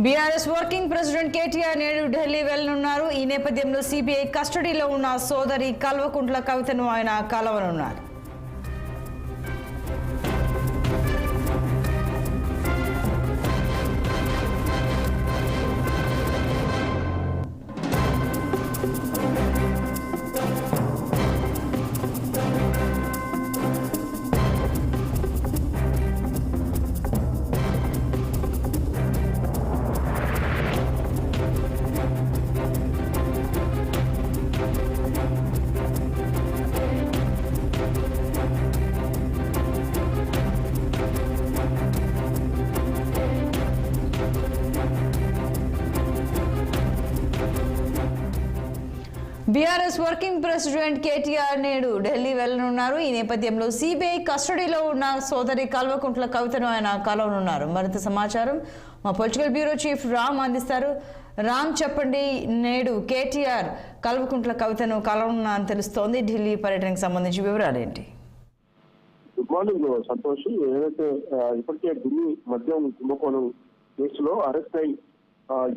BRS working president KTR నేడు ఢిల్లీ వెళ్లనున్నారు. ఈ నేపథ్యంలో సిబిఐ కస్టడీలో ఉన్న సోదరి కల్వకుంట్ల కవితను ఆయన కలవనున్నారు. బీఆర్ఎస్ వర్కింగ్ ప్రెసిడెంట్ కేటీఆర్ నేడు ఢిల్లీ వెళ్లనున్నారు. ఈ నేపథ్యంలో సిబిఐ కస్టడీలో ఉన్న సోదరి కల్వకుంట్ల కవితను ఆయన కలవనున్నారు. మరింత సమాచారం మా పొలిటికల్ బ్యూరో చీఫ్ రామ్ అందిస్తారు. రామ్, చెప్పండి, నేడు కేటీఆర్ కల్వకుంట్ల కవితను కలవనున్నా అని తెలుస్తోంది. ఢిల్లీ పర్యటనకు సంబంధించి వివరాలు ఏంటి? Good morning Santosh. ఏదైతే ఇప్పటికే ఢిల్లీ మద్యం కుంభకోణం కేసులో అరెస్ట్ అయి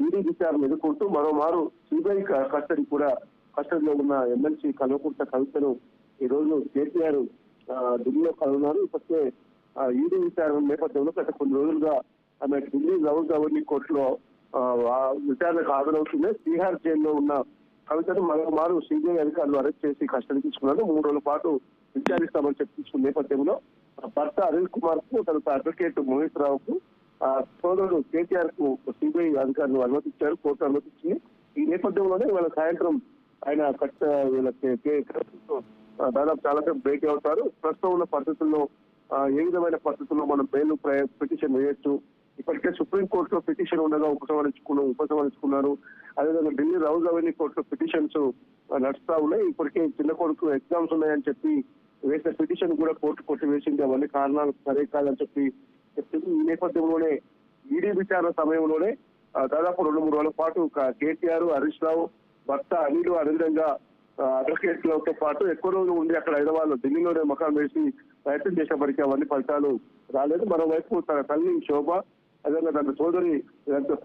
ఈడీ విచారణ ఎదుర్కొంటూ మరోమారు సిబిఐ కస్టడీలో ఉన్న ఎమ్మెల్సీ కల్వకుంట్ల కవితను ఈ రోజు కేటీఆర్ ఢిల్లీలో కలుగున్నారు. ఇప్పటికే ఈడీ విచారణ నేపథ్యంలో గత కొన్ని రోజులుగా ఆమె ఢిల్లీ రౌజ్ అవన్నీ కోర్టులో విచారణకు హాజరవుతుంది. బీహార్ జైల్లో ఉన్న కవితను మరోమారు సిబిఐ అధికారులు అరెస్ట్ చేసి కస్టడీ తీసుకున్నారు. 3 రోజుల పాటు విచారిస్తామని చెప్పించుకున్న నేపథ్యంలో భర్త అనిల్ కుమార్ కు, తన అడ్వకేట్ మోహిత్ రావుకు, సోదరుడు కేటీఆర్ కు సిబిఐ అధికారులు అనుమతించారు, కోర్టు అనుమతించింది. ఈ నేపథ్యంలోనే ఇవాళ సాయంత్రం ఆయన దాదాపు చాలాసేపు భేటీ అవుతారు. ప్రస్తుతం ఉన్న పరిస్థితుల్లో ఏ విధమైన పరిస్థితుల్లో మనం బెయిల్ పిటిషన్ వేయొచ్చు, ఇప్పటికే సుప్రీంకోర్టులో పిటిషన్ ఉండగా ఉపసంహరించుకున్నారు. అదేవిధంగా ఢిల్లీ రౌజ్ అవెన్యూ కోర్టులో పిటిషన్స్ నడుస్తా ఉన్నాయి. ఇప్పటికే చిన్న కొడుకు ఎగ్జామ్స్ ఉన్నాయని చెప్పి వేసిన పిటిషన్ కూడా కోర్టు కొట్టివేసింది. అవన్నీ కారణాలు సరే కాదని చెప్పి చెప్పింది. ఈ నేపథ్యంలోనే ఈడీ విచారణ సమయంలోనే దాదాపు 2-3 రోజుల పాటు కేటీఆర్, హరీష్ రావు, భర్త అనిల్, అదేవిధంగా అడ్వకేట్లతో పాటు ఎక్కువ రోజులు ఉండి అక్కడ హైదరాబాద్ లో ఢిల్లీలోనే మకాం వేసి ప్రయత్నం చేసేప్పటికీ అవన్నీ ఫలితాలు రాలేదు. మరోవైపు తన తల్లి శోభ, అదేవిధంగా తన సోదరి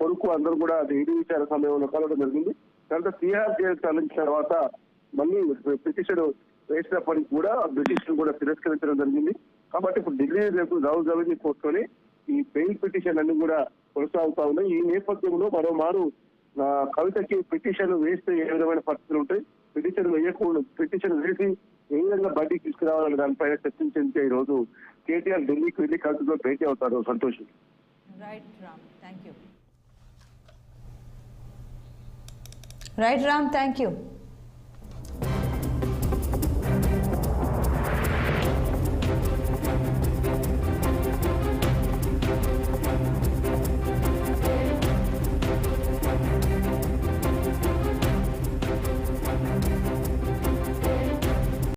కొడుకు అందరూ కూడా ఈడీ విచారణ సమయంలో కలవడం జరిగింది. తర్వాత సిఆర్ జైలు తరలించిన తర్వాత మళ్ళీ పిటిషన్ వేసినప్పటికీ కూడా పిటిషన్ కూడా తిరస్కరించడం జరిగింది. కాబట్టి ఇప్పుడు ఢిల్లీ రేపు రౌజ్ అవెన్యూ కోర్టులోనే ఈ బెయిల్ పిటిషన్ అన్ని కూడా కొనసాగుతా ఉన్నాయి. ఈ నేపథ్యంలో మరోమారు కవితకి పిటిషన్ వేస్తే ఏ విధమైన పరిస్థితులు ఉంటాయి, పిటిషన్ వేసి ఏ విధంగా బయటికి తీసుకురావాలనే దానిపైన చర్చించే ఈ రోజు కేటీఆర్ ఢిల్లీకి వెళ్లి కవితతో భేటీ అవుతారు. Santosh. Right Ram, thank you.